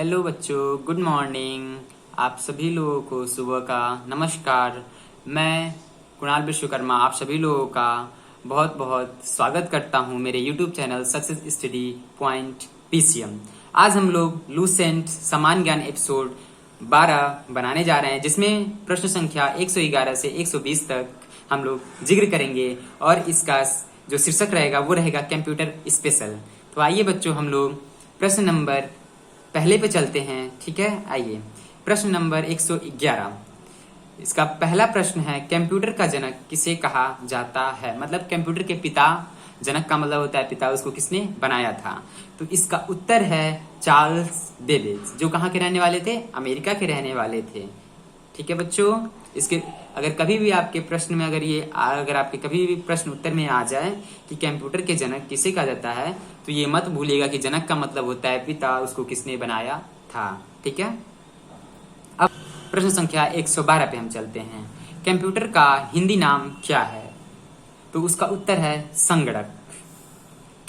Hello बच्चों, good morning. आप सभी लोगों को सुबह का नमस्कार। मैं कुणाल विश्वकर्मा आप सभी लोगों का बहुत बहुत स्वागत करता हूं मेरे YouTube channel success study point PCM. आज हम लोग लूसेंट समान ज्ञान एपिसोड 12 बनाने जा रहे हैं, जिसमें प्रश्न संख्या 111 से 120 तक हम लोग जिक्र करेंगे और इसका जो शीर्षक रहेगा वो रहेगा कंप्यूटर स्पेशल। तो आइए बच्चों, हम लोग प्रश्न नंबर पहले पे चलते हैं। ठीक है, आइए प्रश्न नंबर 111। इसका पहला प्रश्न है, कंप्यूटर का जनक किसे कहा जाता है। मतलब कंप्यूटर के पिता, जनक का मतलब होता है पिता, उसको किसने बनाया था। तो इसका उत्तर है चार्ल्स बेबेज, जो कहाँ के रहने वाले थे, अमेरिका के रहने वाले थे। ठीक है बच्चों, इसके अगर कभी भी आपके प्रश्न में अगर आपके कभी भी प्रश्न उत्तर में आ जाए कि कंप्यूटर के जनक किसे कहा जाता है, तो ये मत भूलिएगा कि जनक का मतलब होता है पिता, उसको किसने बनाया था। ठीक है, अब प्रश्न संख्या 112 पे हम चलते हैं। कंप्यूटर का हिंदी नाम क्या है। तो उसका उत्तर है संगणक।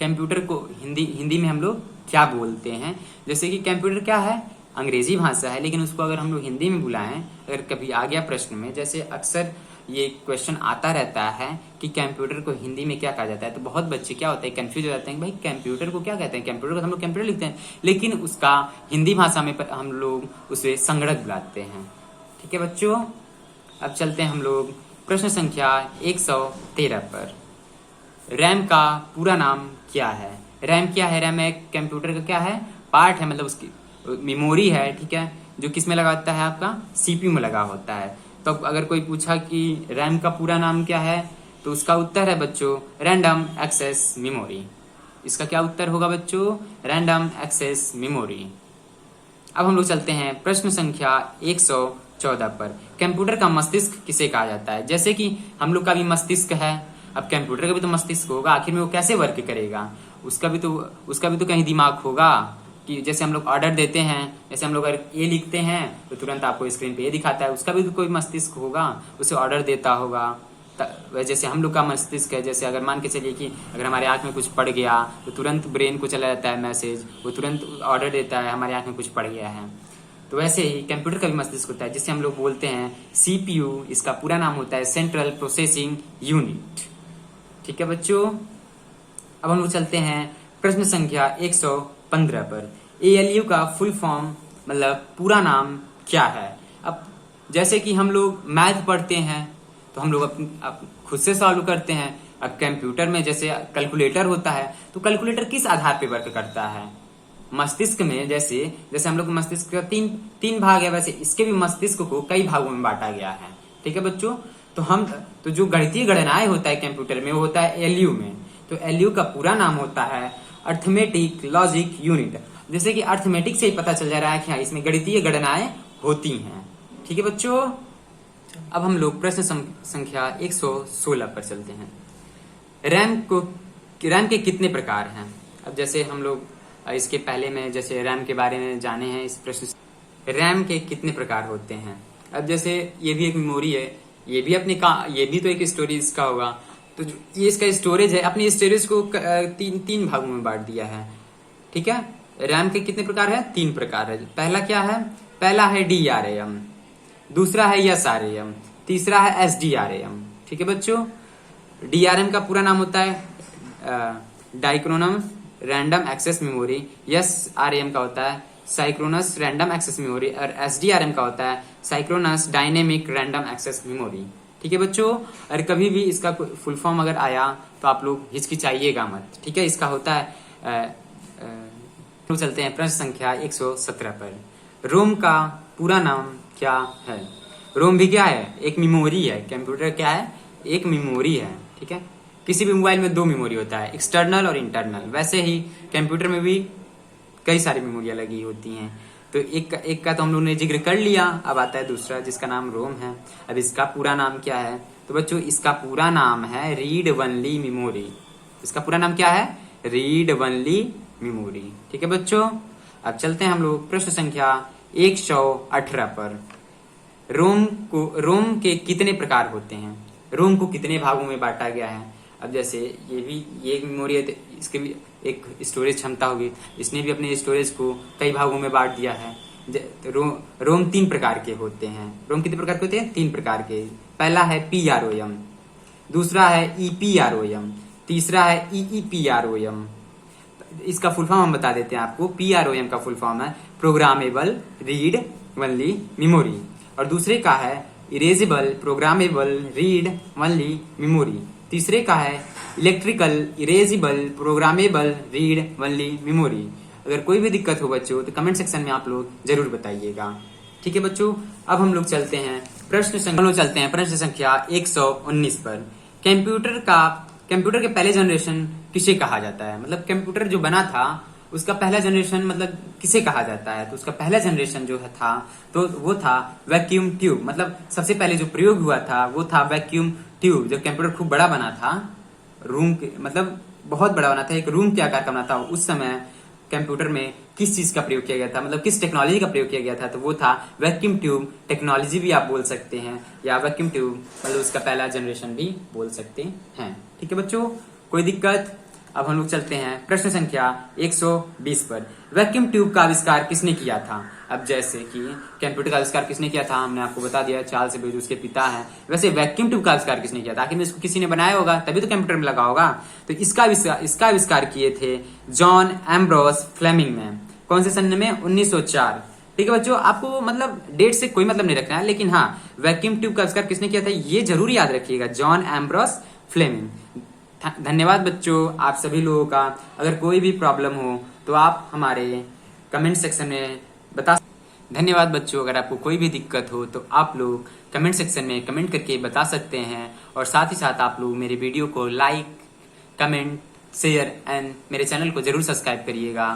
कंप्यूटर को हिंदी में हम लोग क्या बोलते हैं। जैसे कि कंप्यूटर क्या है, अंग्रेजी भाषा है, लेकिन उसको अगर हम लोग हिंदी में बुलाएं, अगर कभी आ गया प्रश्न में, जैसे अक्सर ये क्वेश्चन आता रहता है कि कंप्यूटर को हिंदी में क्या कहा जाता है, तो बहुत बच्चे क्या होते हैं, कंफ्यूज हो जाते हैं, भाई कंप्यूटर को क्या कहते हैं। कंप्यूटर को हम लोग कंप्यूटर लिखते हैं, लेकिन उसका हिंदी भाषा में हम लोग उसे संगणक बुलाते हैं। ठीक है बच्चों, अब चलते हैं हम लोग प्रश्न संख्या 113 पर। रैम का पूरा नाम क्या है। रैम क्या है, रैम एक कंप्यूटर का क्या है, पार्ट है, मतलब उसकी मेमोरी है। ठीक है, जो किस में लगा होता है, आपका सीपीयू में लगा होता है। तो अगर कोई पूछा कि रैम का पूरा नाम क्या है, तो उसका उत्तर है बच्चों रैंडम एक्सेस मेमोरी। इसका क्या उत्तर होगा बच्चों, रैंडम एक्सेस मेमोरी। अब हम लोग चलते हैं प्रश्न संख्या 114 पर। कंप्यूटर का मस्तिष्क किसे कहा जाता है। जैसे कि हम लोग का भी मस्तिष्क है, अब कंप्यूटर का भी तो मस्तिष्क होगा, आखिर में वो कैसे वर्क करेगा, उसका भी तो कहीं दिमाग होगा। कि जैसे हम लोग ऑर्डर देते हैं, जैसे हम लोग अगर ए लिखते हैं तो तुरंत आपको स्क्रीन पे ए दिखाता है, उसका भी तो कोई मस्तिष्क होगा, उसे ऑर्डर देता होगा। जैसे हम लोग का मस्तिष्क है, जैसे अगर मान के चलिए कि अगर हमारे आंख में कुछ पड़ गया तो तुरंत ब्रेन को चला जाता है मैसेज, वो तुरंत ऑर्डर देता है हमारे आंख में कुछ पड़ गया है। तो वैसे ही कंप्यूटर का भी मस्तिष्क होता है, जिसे हम लोग बोलते हैं सीपीयू। इसका पूरा नाम होता है सेंट्रल प्रोसेसिंग यूनिट। ठीक है बच्चों, अब हम लोग चलते हैं प्रश्न संख्या 115 पर। एएलयू का फुल फॉर्म मतलब पूरा नाम क्या है। अब जैसे कि हम लोग मैथ पढ़ते हैं तो हम लोग खुद से सॉल्व करते हैं। अब कंप्यूटर में जैसे कैलकुलेटर होता है, तो कैलकुलेटर किस आधार पर वर्क करता है, मस्तिष्क में। जैसे हम लोग मस्तिष्क का तीन भाग है, वैसे इसके भी मस्तिष्क को कई भागों में बांटा गया है। ठीक है बच्चों, तो जो गणितीय गणनाएं होता है कंप्यूटर में, वो होता है एलयू में। तो एलयू का पूरा नाम होता है अर्थमेटिक लॉजिक यूनिट। जैसे कि अर्थमेटिक से ही पता चल जा रहा है कि हाँ, इसमें गणितीय गणनाएं होती हैं। ठीक है बच्चों, अब हम लोग प्रश्न संख्या 116 पर चलते हैं। रैम के कितने प्रकार हैं। अब जैसे हम लोग इसके पहले में जैसे रैम के बारे में जाने हैं इस प्रश्न से, रैम के कितने प्रकार होते हैं। अब जैसे ये भी एक मेमोरी है, ये भी तो एक स्टोरेज का होगा। तो ये इसका स्टोरेज है, अपनी स्टोरेज को तीन भागों में बांट दिया है। ठीक है, रैम के कितने प्रकार है, 3 प्रकार है। पहला क्या है, पहला है DRAM, दूसरा है SRAM, तीसरा है SDRAM। ठीक है बच्चों, DRAM का पूरा नाम होता है डाइक्रोनम रैंडम एक्सेस मेमोरी, SRAM का होता है साइक्रोनस रैंडम एक्सेस मेमोरी, और SDRAM का होता है synchronous dynamic random access memory. ठीक है बच्चों, और कभी भी इसका फुल फॉर्म अगर आया तो आप लोग हिचकिचाइएगा मत। ठीक है, इसका होता है तो चलते हैं प्रश्न संख्या 117 पर। रोम का पूरा नाम क्या है। रोम भी क्या है, एक मेमोरी है। कंप्यूटर क्या है, एक मेमोरी है। ठीक है, किसी भी मोबाइल में 2 मेमोरी होता है, एक्सटर्नल और इंटरनल। वैसे ही कंप्यूटर में भी कई सारी मेमोरियां लगी होती हैं। तो एक का तो हम लोग ने जिक्र कर लिया, अब आता है दूसरा जिसका नाम रोम है। अब इसका पूरा नाम क्या है, तो बच्चों इसका पूरा नाम है रीड वनली मेमोरी। इसका पूरा नाम क्या है, रीड वनली मेमोरी। ठीक है बच्चों, अब चलते हैं हम लोग प्रश्न संख्या 118 पर। रोम के कितने प्रकार होते हैं, रोम को कितने भागों में बांटा गया है। अब जैसे ये मेमोरी है, इसके भी एक स्टोरेज क्षमता होगी। इसने भी अपने स्टोरेज को कई भागों में बांट दिया है। रोम 3 प्रकार के होते हैं। रोम कितने प्रकार के होते हैं? 3 प्रकार के। पहला है PROM, दूसरा है EPROM, तीसरा है EEPROM। इसका फुल फॉर्म हम बता देते हैं आपको। PROM का फुल फॉर्म है प्रोग्रामेबल रीड ओनली मेमोरी, और दूसरे का है erasable programmable read only memory, तीसरे का है electrical erasable programmable read only memory. अगर कोई भी दिक्कत हो बच्चों तो कमेंट सेक्शन में आप लोग जरूर बताइएगा। ठीक है बच्चों, अब हम लोग चलते हैं प्रश्न संख्या 119 पर। कंप्यूटर के पहले जनरेशन किसे कहा जाता है? मतलब कंप्यूटर जो बना था उसका पहला जनरेशन मतलब किसे कहा जाता है? तो उसका पहला जनरेशन जो था तो वो था वैक्यूम ट्यूब। मतलब सबसे पहले जो प्रयोग हुआ था वो था वैक्यूम ट्यूब। जब कंप्यूटर खूब बड़ा बना था, रूम के मतलब बहुत बड़ा बना था, एक रूम के आकार का बना था, उस समय कंप्यूटर में किस चीज का प्रयोग किया गया था, मतलब किस टेक्नोलॉजी का प्रयोग किया गया था? तो वो था वैक्यूम ट्यूब टेक्नोलॉजी भी आप बोल सकते हैं, या वैक्यूम ट्यूब मतलब उसका पहला जनरेशन भी बोल सकते हैं। ठीक है बच्चों, कोई दिक्कत? अब हम लोग चलते हैं प्रश्न संख्या 120 पर। वैक्यूम ट्यूब का आविष्कार किसने किया था? अब जैसे कि कंप्यूटर का आविष्कार किसने किया था हमने आपको बता दिया, चार्ल्स बेबेज उसके पिता हैं। वैसे वैक्यूम ट्यूब का आविष्कार किसने किया था? आखिर में इसको किसी ने बनाया होगा तभी तो कंप्यूटर में लगा होगा। तो इसका आविष्कार किए थे जॉन एम्ब्रोस फ्लेमिंग ने। कौन से सन में? 1904। ठीक है बच्चों, आपको मतलब डेट से कोई मतलब नहीं रखना है, लेकिन हाँ वैक्यूम ट्यूब का आविष्कार किसने किया था ये जरूर याद रखिएगा, जॉन एम्ब्रोस फ्लेमिंग। धन्यवाद बच्चों आप सभी लोगों का। अगर कोई भी प्रॉब्लम हो तो आप हमारे कमेंट सेक्शन में बता। धन्यवाद बच्चों, अगर आपको कोई भी दिक्कत हो तो आप लोग कमेंट सेक्शन में कमेंट करके बता सकते हैं, और साथ ही साथ आप लोग मेरे वीडियो को लाइक, कमेंट, शेयर एंड मेरे चैनल को जरूर सब्सक्राइब करिएगा।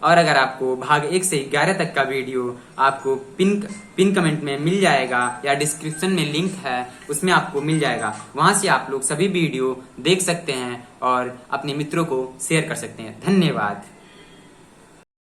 और अगर आपको भाग 1 से 11 तक का वीडियो आपको पिन कमेंट में मिल जाएगा, या डिस्क्रिप्शन में लिंक है उसमें आपको मिल जाएगा, वहां से आप लोग सभी वीडियो देख सकते हैं और अपने मित्रों को शेयर कर सकते हैं। धन्यवाद।